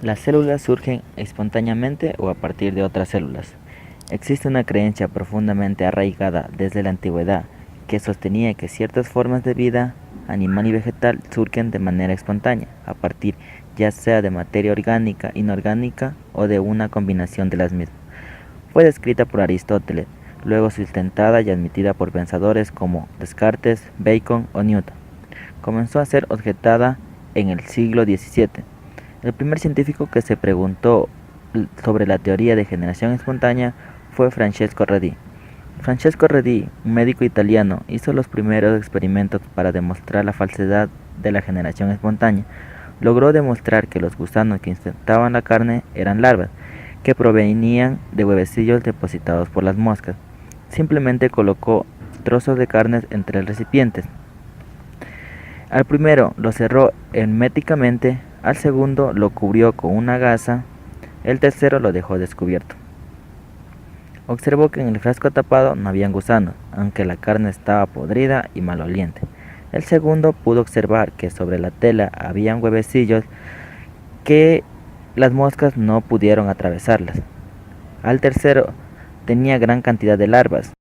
Las células surgen espontáneamente o a partir de otras células. Existe una creencia profundamente arraigada desde la antigüedad que sostenía que ciertas formas de vida, animal y vegetal, surgen de manera espontánea, a partir ya sea de materia orgánica, inorgánica o de una combinación de las mismas. Fue descrita por Aristóteles, luego sustentada y admitida por pensadores como Descartes, Bacon o Newton. Comenzó a ser objetada en el siglo XVII. El primer científico que se preguntó sobre la teoría de generación espontánea fue Francesco Redi. Francesco Redi, un médico italiano, hizo los primeros experimentos para demostrar la falsedad de la generación espontánea. Logró demostrar que los gusanos que infectaban la carne eran larvas, que provenían de huevecillos depositados por las moscas. Simplemente colocó trozos de carne entre recipientes. Al primero lo cerró herméticamente, al segundo lo cubrió con una gasa, el tercero lo dejó descubierto. Observó que en el frasco tapado no habían gusanos, aunque la carne estaba podrida y maloliente. El segundo pudo observar que sobre la tela habían huevecillos que las moscas no pudieron atravesarlas. Al tercero tenía gran cantidad de larvas.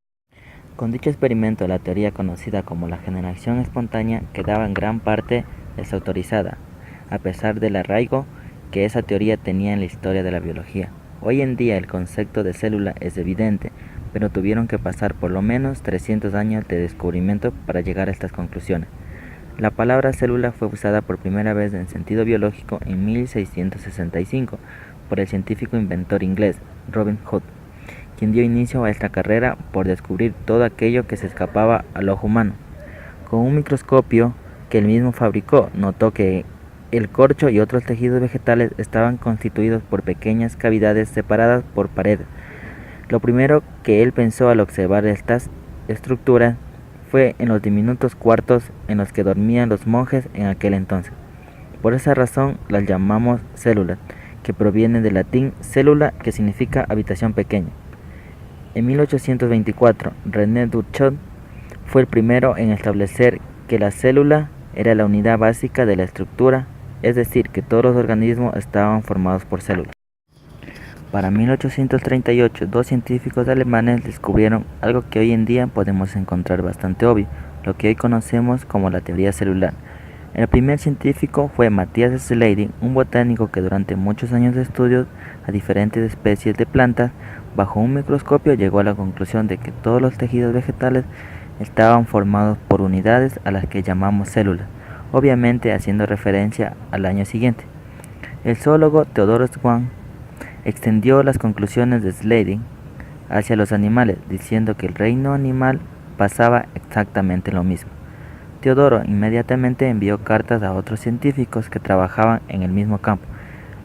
Con dicho experimento, la teoría conocida como la generación espontánea quedaba en gran parte desautorizada, a pesar del arraigo que esa teoría tenía en la historia de la biología. Hoy en día el concepto de célula es evidente, pero tuvieron que pasar por lo menos 300 años de descubrimiento para llegar a estas conclusiones. La palabra célula fue usada por primera vez en sentido biológico en 1665 por el científico inventor inglés Robin Hood, quien dio inicio a esta carrera por descubrir todo aquello que se escapaba al ojo humano. Con un microscopio que él mismo fabricó, notó que el corcho y otros tejidos vegetales estaban constituidos por pequeñas cavidades separadas por paredes. Lo primero que él pensó al observar estas estructuras fue en los diminutos cuartos en los que dormían los monjes en aquel entonces. Por esa razón las llamamos células, que proviene del latín célula, que significa habitación pequeña. En 1824, René Duchot fue el primero en establecer que la célula era la unidad básica de la estructura, es decir, que todos los organismos estaban formados por células. Para 1838, dos científicos alemanes descubrieron algo que hoy en día podemos encontrar bastante obvio, lo que hoy conocemos como la teoría celular. El primer científico fue Matthias Schleiden, un botánico que durante muchos años de estudios a diferentes especies de plantas, bajo un microscopio llegó a la conclusión de que todos los tejidos vegetales estaban formados por unidades a las que llamamos células, obviamente haciendo referencia al año siguiente. El zoólogo Theodor Schwann extendió las conclusiones de Schleiden hacia los animales, diciendo que el reino animal pasaba exactamente lo mismo. Teodoro inmediatamente envió cartas a otros científicos que trabajaban en el mismo campo.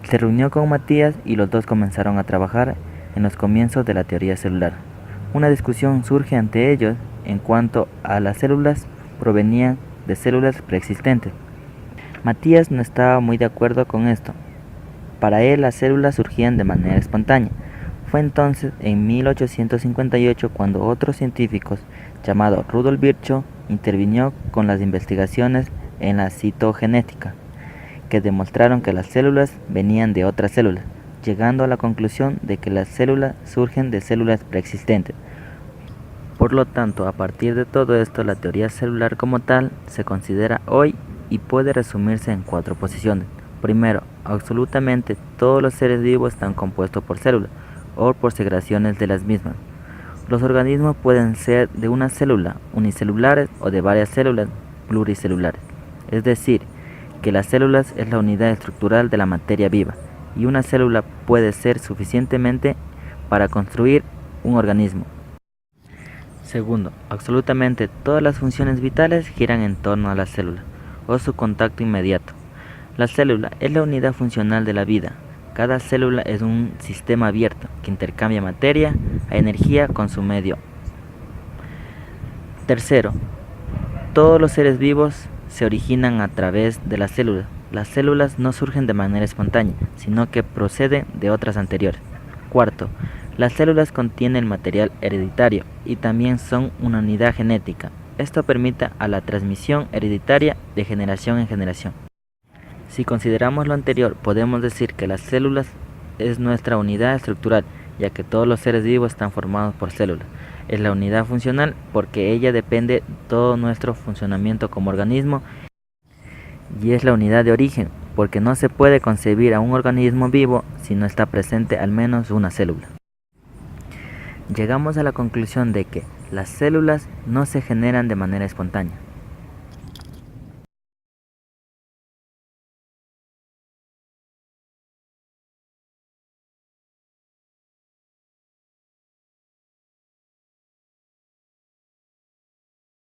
Se reunió con Matías y los dos comenzaron a trabajar en los comienzos de la teoría celular. Una discusión surge ante ellos en cuanto a las células provenían de células preexistentes. Matías no estaba muy de acuerdo con esto. Para él las células surgían de manera espontánea. Fue entonces en 1858 cuando otros científicos, llamado Rudolf Virchow, intervino con las investigaciones en la citogenética, que demostraron que las células venían de otras células, llegando a la conclusión de que las células surgen de células preexistentes. Por lo tanto, a partir de todo esto, la teoría celular como tal se considera hoy y puede resumirse en 4 posiciones. Primero, absolutamente todos los seres vivos están compuestos por células o por segregaciones de las mismas. Los organismos pueden ser de una célula, unicelulares, o de varias células, pluricelulares. Es decir, que las células es la unidad estructural de la materia viva, y una célula puede ser suficientemente para construir un organismo. Segundo, absolutamente todas las funciones vitales giran en torno a la célula, o su contacto inmediato. La célula es la unidad funcional de la vida. Cada célula es un sistema abierto que intercambia materia a energía con su medio. Tercero, todos los seres vivos se originan a través de las células. Las células no surgen de manera espontánea, sino que proceden de otras anteriores. Cuarto, las células contienen material hereditario y también son una unidad genética. Esto permite a la transmisión hereditaria de generación en generación. Si consideramos lo anterior, podemos decir que las células es nuestra unidad estructural, ya que todos los seres vivos están formados por células. Es la unidad funcional porque ella depende todo nuestro funcionamiento como organismo, y es la unidad de origen porque no se puede concebir a un organismo vivo si no está presente al menos una célula. Llegamos a la conclusión de que las células no se generan de manera espontánea,